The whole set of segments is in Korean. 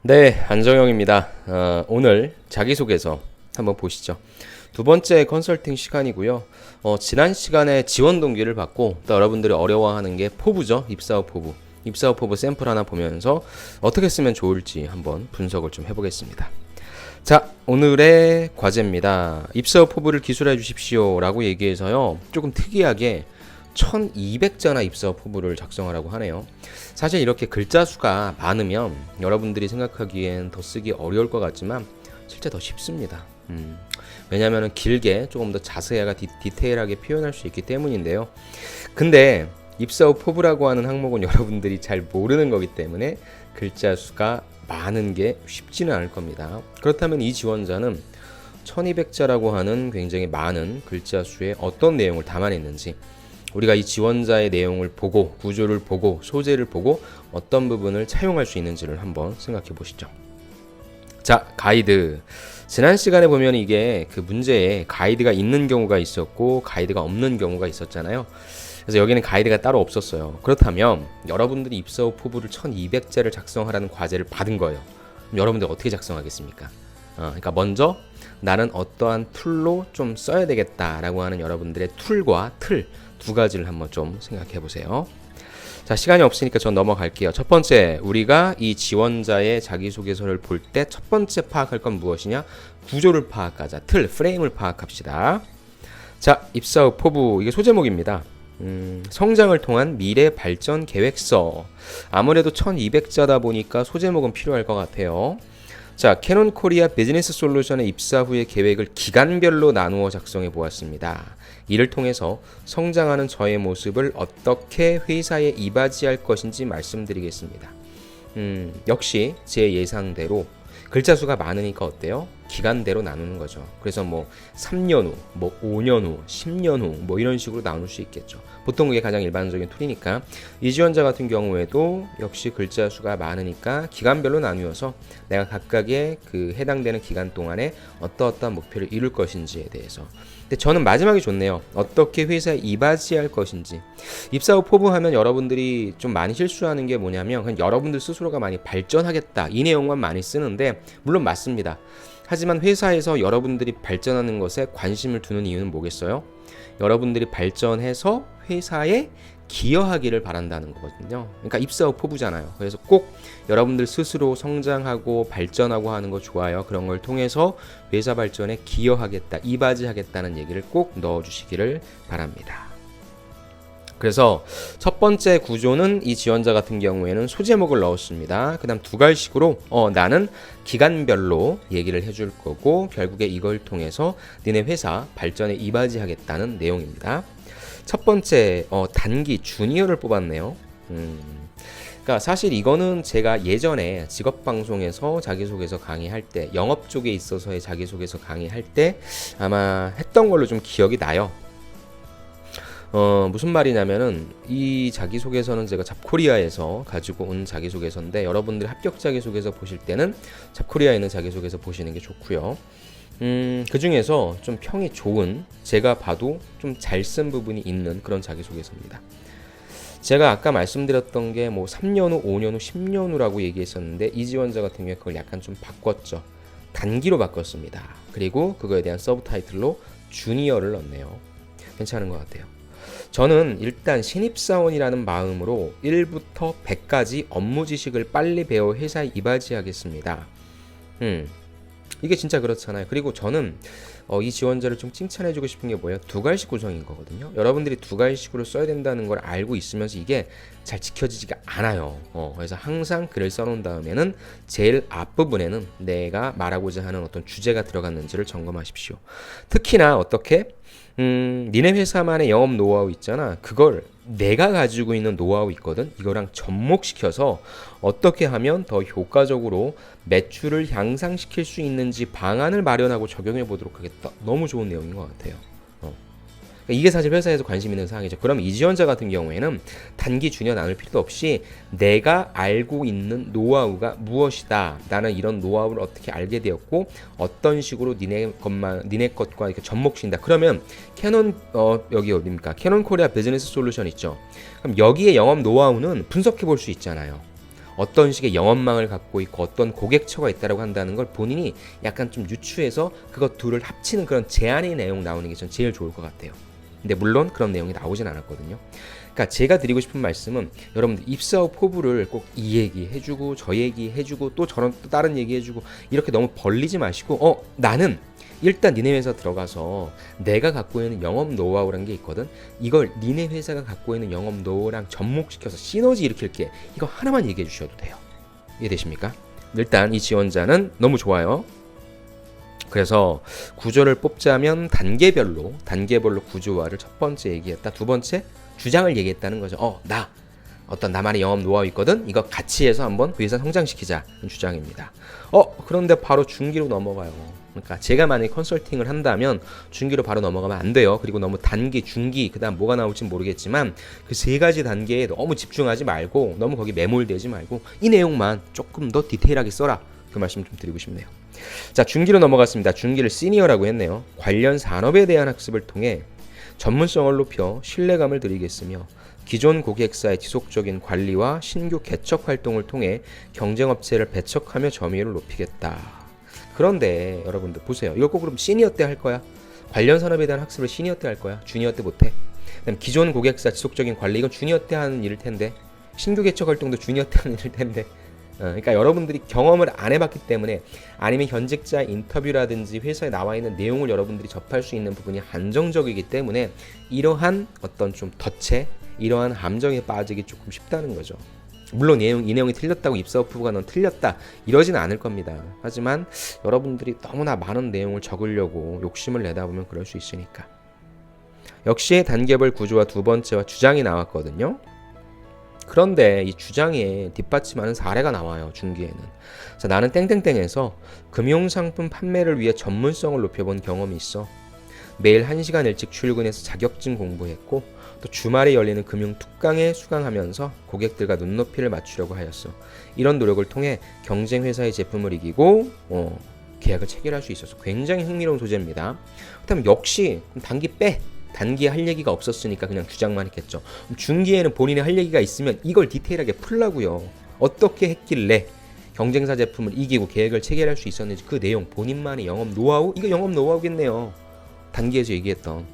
네, 안정영입니다. 오늘 자기소개서 한번 보시죠. 두 번째 컨설팅 시간이고요. 지난 시간에 지원 동기를 받고 또 여러분들이 어려워하는 게 포부죠. 입사후 포부. 입사후 포부 샘플 하나 보면서 어떻게 쓰면 좋을지 한번 분석을 좀 해보겠습니다. 자, 오늘의 과제입니다. 입사후 포부를 기술해 주십시오 라고 얘기해서요. 조금 특이하게 1200자나 입사후 포부를 작성하라고 하네요. 사실 이렇게 글자 수가 많으면 여러분들이 생각하기엔 더 쓰기 어려울 것 같지만 실제 더 쉽습니다. 왜냐하면 길게 조금 더 자세하게 디테일하게 표현할 수 있기 때문인데요. 근데 입사 후 포부라고 하는 항목은 여러분들이 잘 모르는 거기 때문에 글자 수가 많은 게 쉽지는 않을 겁니다. 그렇다면 이 지원자는 1200자라고 하는 굉장히 많은 글자 수에 어떤 내용을 담아냈는지, 우리가 이 지원자의 내용을 보고 구조를 보고 소재를 보고 어떤 부분을 차용할 수 있는지를 한번 생각해 보시죠. 자, 가이드. 지난 시간에 보면 이게 그 문제에 가이드가 있는 경우가 있었고 가이드가 없는 경우가 있었잖아요. 그래서 여기는 가이드가 따로 없었어요. 그렇다면 여러분들이 입사 후 포부를 1200자를 작성하라는 과제를 받은 거예요. 그럼 여러분들 어떻게 작성하겠습니까? 그러니까 먼저 나는 어떠한 툴로 좀 써야 되겠다라고 하는 여러분들의 툴과 틀 두 가지를 한번 좀 생각해 보세요. 자, 시간이 없으니까 전 넘어갈게요. 첫 번째, 우리가 이 지원자의 자기소개서를 볼 때 첫 번째 파악할 건 무엇이냐? 구조를 파악하자. 틀, 프레임을 파악합시다. 자, 입사 후 포부, 이게 소제목입니다. 성장을 통한 미래 발전 계획서. 아무래도 1200자다 보니까 소제목은 필요할 것 같아요. 자, 캐논 코리아 비즈니스 솔루션의 입사 후의 계획을 기간별로 나누어 작성해 보았습니다. 이를 통해서 성장하는 저의 모습을 어떻게 회사에 이바지할 것인지 말씀드리겠습니다. 역시 제 예상대로 글자 수가 많으니까 어때요? 기간대로 나누는 거죠. 그래서 뭐 3년 후, 뭐 5년 후, 10년 후, 뭐 이런 식으로 나눌 수 있겠죠. 보통 그게 가장 일반적인 툴이니까 이 지원자 같은 경우에도 역시 글자 수가 많으니까 기간별로 나누어서 내가 각각의 그 해당되는 기간 동안에 어떠한 목표를 이룰 것인지에 대해서. 근데 저는 마지막이 좋네요. 어떻게 회사에 이바지할 것인지. 입사 후 포부하면 여러분들이 좀 많이 실수하는 게 뭐냐면 그냥 여러분들 스스로가 많이 발전하겠다 이 내용만 많이 쓰는데, 물론 맞습니다. 하지만 회사에서 여러분들이 발전하는 것에 관심을 두는 이유는 뭐겠어요? 여러분들이 발전해서 회사에 기여하기를 바란다는 거거든요. 그러니까 입사 후 포부잖아요. 그래서 꼭 여러분들 스스로 성장하고 발전하고 하는 거 좋아요. 그런 걸 통해서 회사 발전에 기여하겠다, 이바지하겠다는 얘기를 꼭 넣어주시기를 바랍니다. 그래서 첫 번째 구조는 이 지원자 같은 경우에는 소제목을 넣었습니다. 그 다음 두 갈식으로 나는 기간별로 얘기를 해줄 거고 결국에 이걸 통해서 니네 회사 발전에 이바지하겠다는 내용입니다. 첫 번째 단기 주니어를 뽑았네요. 그러니까 사실 이거는 제가 예전에 직업방송에서 자기소개서 강의할 때, 영업 쪽에 있어서의 자기소개서 강의할 때 아마 했던 걸로 좀 기억이 나요. 무슨 말이냐면은 이 자기소개서는 제가 잡코리아에서 가지고 온 자기소개서인데, 여러분들이 합격 자기소개서 보실 때는 잡코리아에 있는 자기소개서 보시는 게 좋고요. 그 중에서 좀 평이 좋은, 제가 봐도 좀 잘 쓴 부분이 있는 그런 자기소개서입니다. 제가 아까 말씀드렸던 게 뭐 3년 후, 5년 후, 10년 후라고 얘기했었는데 이 지원자 같은 경우에 그걸 약간 좀 바꿨죠. 단기로 바꿨습니다. 그리고 그거에 대한 서브타이틀로 주니어를 넣었네요. 괜찮은 것 같아요. 저는 일단 신입사원이라는 마음으로 1부터 100까지 업무 지식을 빨리 배워 회사에 이바지하겠습니다. 이게 진짜 그렇잖아요. 그리고 저는 이 지원자를 좀 칭찬해주고 싶은 게 뭐예요? 두 갈식 구성인 거거든요. 여러분들이 두 갈식으로 써야 된다는 걸 알고 있으면서 이게 잘 지켜지지가 않아요. 그래서 항상 글을 써놓은 다음에는 제일 앞부분에는 내가 말하고자 하는 어떤 주제가 들어갔는지를 점검하십시오. 특히나 어떻게 니네 회사만의 영업 노하우 있잖아. 그걸 내가 가지고 있는 노하우 있거든. 이거랑 접목시켜서 어떻게 하면 더 효과적으로 매출을 향상시킬 수 있는지 방안을 마련하고 적용해 보도록 하겠다. 너무 좋은 내용인 것 같아요. 이게 사실 회사에서 관심 있는 사항이죠. 그럼 이 지원자 같은 경우에는 단기 주니어 나눌 필요도 없이 내가 알고 있는 노하우가 무엇이다. 나는 이런 노하우를 어떻게 알게 되었고 어떤 식으로 니네 것과 이렇게 접목시킨다. 그러면 캐논 여기 어디입니까? 캐논 코리아 비즈니스 솔루션 있죠. 그럼 여기에 영업 노하우는 분석해 볼 수 있잖아요. 어떤 식의 영업망을 갖고 있고 어떤 고객처가 있다라고 한다는 걸 본인이 약간 좀 유추해서 그것 둘을 합치는 그런 제안의 내용 나오는 게 전 제일 좋을 것 같아요. 근데 물론 그런 내용이 나오진 않았거든요. 그러니까 제가 드리고 싶은 말씀은 여러분들 입사 후 포부를 꼭 이 얘기 해주고 저 얘기 해주고 또 저런 또 다른 얘기 해주고 이렇게 너무 벌리지 마시고 나는 일단 니네 회사 들어가서 내가 갖고 있는 영업 노하우라는 게 있거든. 이걸 니네 회사가 갖고 있는 영업 노하우랑 접목시켜서 시너지 일으킬게. 이거 하나만 얘기해 주셔도 돼요. 이해되십니까? 일단 이 지원자는 너무 좋아요. 그래서 구조를 뽑자면 단계별로 구조화를 첫 번째 얘기했다. 두 번째 주장을 얘기했다는 거죠. 나만의 영업 노하우 있거든. 이거 같이 해서 한번 회사 성장시키자는 주장입니다. 그런데 바로 중기로 넘어가요. 그러니까 제가 만약에 컨설팅을 한다면 중기로 바로 넘어가면 안 돼요. 그리고 너무 단기, 중기, 그다음 뭐가 나올지 모르겠지만 그 세 가지 단계에 너무 집중하지 말고 너무 거기 매몰되지 말고 이 내용만 조금 더 디테일하게 써라. 그 말씀 좀 드리고 싶네요. 자, 중기로 넘어갔습니다. 중기를 시니어라고 했네요. 관련 산업에 대한 학습을 통해 전문성을 높여 신뢰감을 드리겠으며 기존 고객사의 지속적인 관리와 신규 개척 활동을 통해 경쟁업체를 배척하며 점유율을 높이겠다. 그런데 여러분들 보세요. 이거 꼭 그럼 시니어 때 할 거야? 관련 산업에 대한 학습을 시니어 때 할 거야? 주니어 때 못해? 그다음 기존 고객사 지속적인 관리 이건 주니어 때 하는 일일 텐데 신규 개척 활동도 주니어 때 하는 일일 텐데 그러니까 여러분들이 경험을 안 해봤기 때문에 아니면 현직자 인터뷰라든지 회사에 나와 있는 내용을 여러분들이 접할 수 있는 부분이 한정적이기 때문에 이러한 어떤 좀 덫에 이러한 함정에 빠지기 조금 쉽다는 거죠. 물론 이 내용이 틀렸다고 입사 후보가 넌 틀렸다 이러지는 않을 겁니다. 하지만 여러분들이 너무나 많은 내용을 적으려고 욕심을 내다 보면 그럴 수 있으니까. 역시 단계별 구조와 두 번째와 주장이 나왔거든요. 그런데 이 주장에 뒷받침하는 사례가 나와요. 중기에는. 자, 나는 땡땡땡에서 금융상품 판매를 위해 전문성을 높여본 경험이 있어. 매일 1시간 일찍 출근해서 자격증 공부했고 또 주말에 열리는 금융 특강에 수강하면서 고객들과 눈높이를 맞추려고 하였어. 이런 노력을 통해 경쟁 회사의 제품을 이기고 계약을 체결할 수 있어서 굉장히 흥미로운 소재입니다. 그다음 역시 단기에 할 얘기가 없었으니까 그냥 주장만 했겠죠. 중기에는 본인이 할 얘기가 있으면 이걸 디테일하게 풀라고요. 어떻게 했길래 경쟁사 제품을 이기고 계획을 체결할 수 있었는지 그 내용 본인만의 영업 노하우 이거 영업 노하우겠네요. 단기에서 얘기했던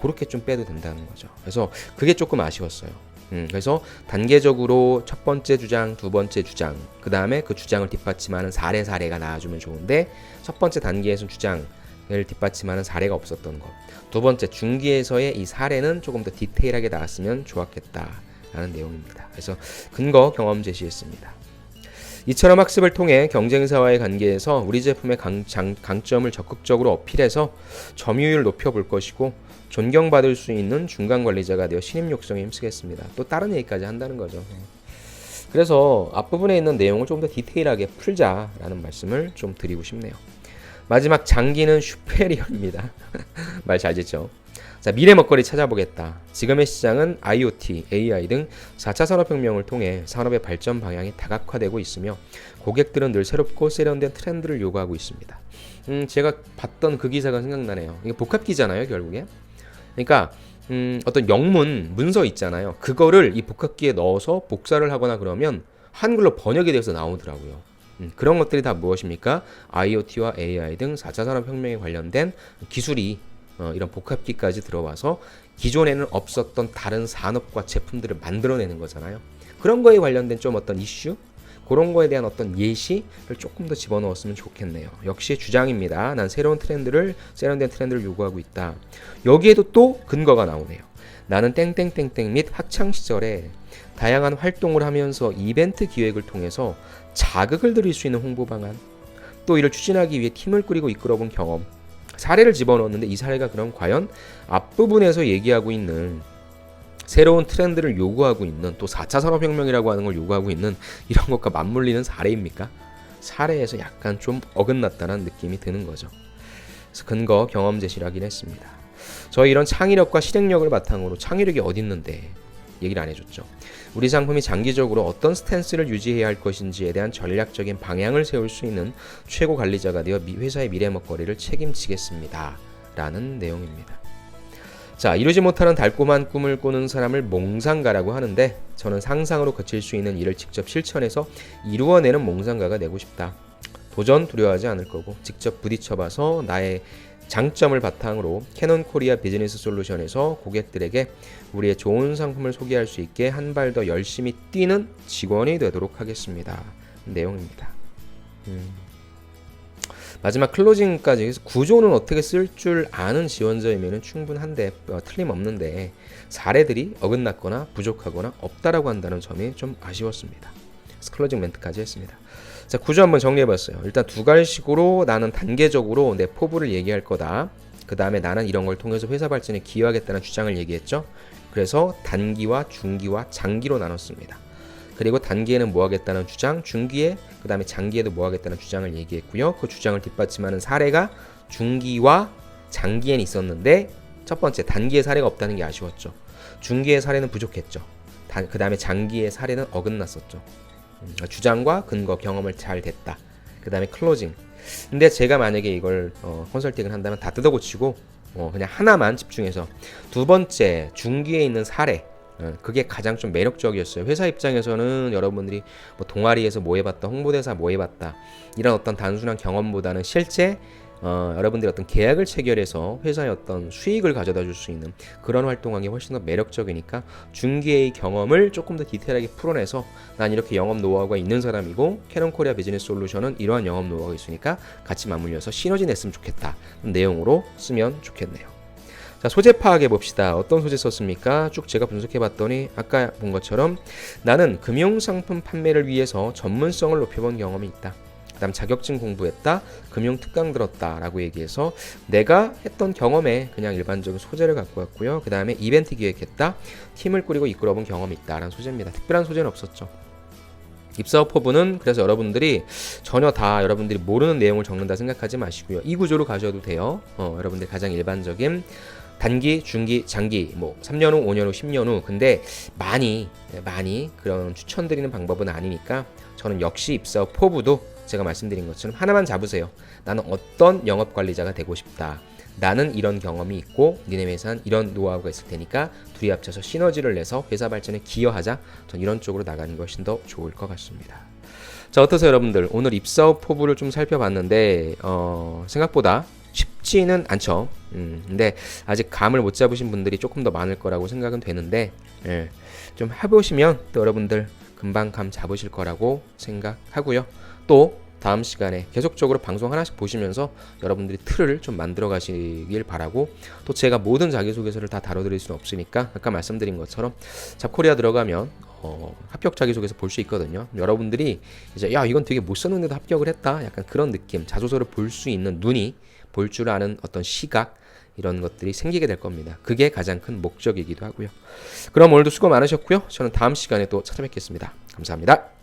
그렇게 좀 빼도 된다는 거죠. 그래서 그게 조금 아쉬웠어요. 그래서 단계적으로 첫 번째 주장, 두 번째 주장, 그 다음에 그 주장을 뒷받침하는 사례가 나와주면 좋은데 첫 번째 단계에서는 주장을 뒷받침하는 사례가 없었던 것. 두 번째 중기에서의 이 사례는 조금 더 디테일하게 나왔으면 좋았겠다라는 내용입니다. 그래서 근거 경험 제시했습니다. 이처럼 학습을 통해 경쟁사와의 관계에서 우리 제품의 강점을 적극적으로 어필해서 점유율을 높여볼 것이고 존경받을 수 있는 중간 관리자가 되어 신임 육성에 힘쓰겠습니다. 또 다른 얘기까지 한다는 거죠. 그래서 앞부분에 있는 내용을 좀 더 디테일하게 풀자라는 말씀을 좀 드리고 싶네요. 마지막 장기는 슈페리어입니다. 말 잘 짓죠. 자, 미래 먹거리 찾아보겠다. 지금의 시장은 IoT, AI 등 4차 산업혁명을 통해 산업의 발전 방향이 다각화되고 있으며 고객들은 늘 새롭고 세련된 트렌드를 요구하고 있습니다. 제가 봤던 그 기사가 생각나네요. 이게 복합기잖아요, 결국에. 그러니까 어떤 영문 문서 있잖아요. 그거를 이 복합기에 넣어서 복사를 하거나 그러면 한글로 번역이 돼서 나오더라고요. 그런 것들이 다 무엇입니까? IoT와 AI 등 4차 산업혁명에 관련된 기술이 이런 복합기까지 들어와서 기존에는 없었던 다른 산업과 제품들을 만들어내는 거잖아요. 그런 거에 관련된 좀 어떤 이슈? 그런 거에 대한 어떤 예시를 조금 더 집어넣었으면 좋겠네요. 역시 주장입니다. 난 세련된 트렌드를 요구하고 있다. 여기에도 또 근거가 나오네요. 나는 땡땡땡땡 및 학창시절에 다양한 활동을 하면서 이벤트 기획을 통해서 자극을 드릴 수 있는 홍보 방안, 또 이를 추진하기 위해 팀을 꾸리고 이끌어본 경험, 사례를 집어넣었는데 이 사례가 그럼 과연 앞부분에서 얘기하고 있는 새로운 트렌드를 요구하고 있는 또 4차 산업혁명이라고 하는 걸 요구하고 있는 이런 것과 맞물리는 사례입니까? 사례에서 약간 좀 어긋났다는 느낌이 드는 거죠. 그래서 근거 경험 제시를 하긴 했습니다. 저희 이런 창의력과 실행력을 바탕으로 창의력이 어디 있는데 얘기를 안 해줬죠. 우리 상품이 장기적으로 어떤 스탠스를 유지해야 할 것인지에 대한 전략적인 방향을 세울 수 있는 최고 관리자가 되어 회사의 미래 먹거리를 책임지겠습니다. 라는 내용입니다. 자, 이루지 못하는 달콤한 꿈을 꾸는 사람을 몽상가라고 하는데 저는 상상으로 그칠 수 있는 일을 직접 실천해서 이루어내는 몽상가가 되고 싶다. 도전 두려워하지 않을 거고 직접 부딪혀봐서 나의 장점을 바탕으로 캐논 코리아 비즈니스 솔루션에서 고객들에게 우리의 좋은 상품을 소개할 수 있게 한 발 더 열심히 뛰는 직원이 되도록 하겠습니다. 내용입니다. 마지막 클로징까지 해서 구조는 어떻게 쓸 줄 아는 지원자이면 충분한데 틀림없는데 사례들이 어긋났거나 부족하거나 없다라고 한다는 점이 좀 아쉬웠습니다. 그래서 클로징 멘트까지 했습니다. 자, 구조 한번 정리해봤어요. 일단 두 가지식으로 나는 단계적으로 내 포부를 얘기할 거다. 그 다음에 나는 이런 걸 통해서 회사 발전에 기여하겠다는 주장을 얘기했죠. 그래서 단기와 중기와 장기로 나눴습니다. 그리고 단기에는 뭐 하겠다는 주장, 중기에 그 다음에 장기에도 뭐 하겠다는 주장을 얘기했고요. 그 주장을 뒷받침하는 사례가 중기와 장기엔 있었는데 첫 번째 단기의 사례가 없다는 게 아쉬웠죠. 중기의 사례는 부족했죠. 그 다음에 장기의 사례는 어긋났었죠. 주장과 근거, 경험을 잘 댔다. 그 다음에 클로징. 근데 제가 만약에 이걸 컨설팅을 한다면 다 뜯어고치고 그냥 하나만 집중해서 두 번째 중기에 있는 사례, 그게 가장 좀 매력적이었어요. 회사 입장에서는 여러분들이 뭐 동아리에서 뭐 해봤다, 홍보대사 뭐 해봤다 이런 어떤 단순한 경험보다는 실제 여러분들이 어떤 계약을 체결해서 회사의 어떤 수익을 가져다 줄 수 있는 그런 활동하기 훨씬 더 매력적이니까 중개의 경험을 조금 더 디테일하게 풀어내서 난 이렇게 영업 노하우가 있는 사람이고 캐논 코리아 비즈니스 솔루션은 이러한 영업 노하우가 있으니까 같이 맞물려서 시너지 냈으면 좋겠다 내용으로 쓰면 좋겠네요. 자, 소재 파악해 봅시다. 어떤 소재 썼습니까? 쭉 제가 분석해 봤더니 아까 본 것처럼 나는 금융상품 판매를 위해서 전문성을 높여본 경험이 있다. 그 다음 자격증 공부했다, 금융특강 들었다 라고 얘기해서 내가 했던 경험에 그냥 일반적인 소재를 갖고 왔고요. 그 다음에 이벤트 기획했다, 팀을 꾸리고 이끌어본 경험이 있다 라는 소재입니다. 특별한 소재는 없었죠. 입사업 포부는 그래서 여러분들이 전혀 다 여러분들이 모르는 내용을 적는다 생각하지 마시고요. 이 구조로 가셔도 돼요. 여러분들 가장 일반적인 단기, 중기, 장기, 뭐 3년 후, 5년 후, 10년 후. 근데 많이 그런 추천드리는 방법은 아니니까 저는 역시 입사업 포부도 제가 말씀드린 것처럼 하나만 잡으세요. 나는 어떤 영업관리자가 되고 싶다. 나는 이런 경험이 있고 니네 회사는 이런 노하우가 있을 테니까 둘이 합쳐서 시너지를 내서 회사 발전에 기여하자. 전 이런 쪽으로 나가는 것이 더 좋을 것 같습니다. 자, 어떠세요 여러분들? 오늘 입사업 포부를 좀 살펴봤는데 생각보다 쉽지는 않죠. 근데 아직 감을 못 잡으신 분들이 조금 더 많을 거라고 생각은 되는데 좀 해보시면 또 여러분들 금방 감 잡으실 거라고 생각하고요. 또 다음 시간에 계속적으로 방송 하나씩 보시면서 여러분들이 틀을 좀 만들어 가시길 바라고, 또 제가 모든 자기소개서를 다 다뤄드릴 수는 없으니까 아까 말씀드린 것처럼 잡코리아 들어가면 합격 자기소개서 볼 수 있거든요. 여러분들이 이제 야 이건 되게 못 썼는데도 합격을 했다 약간 그런 느낌, 자소서를 볼 수 있는 눈이, 볼 줄 아는 어떤 시각, 이런 것들이 생기게 될 겁니다. 그게 가장 큰 목적이기도 하고요. 그럼 오늘도 수고 많으셨고요. 저는 다음 시간에 또 찾아뵙겠습니다. 감사합니다.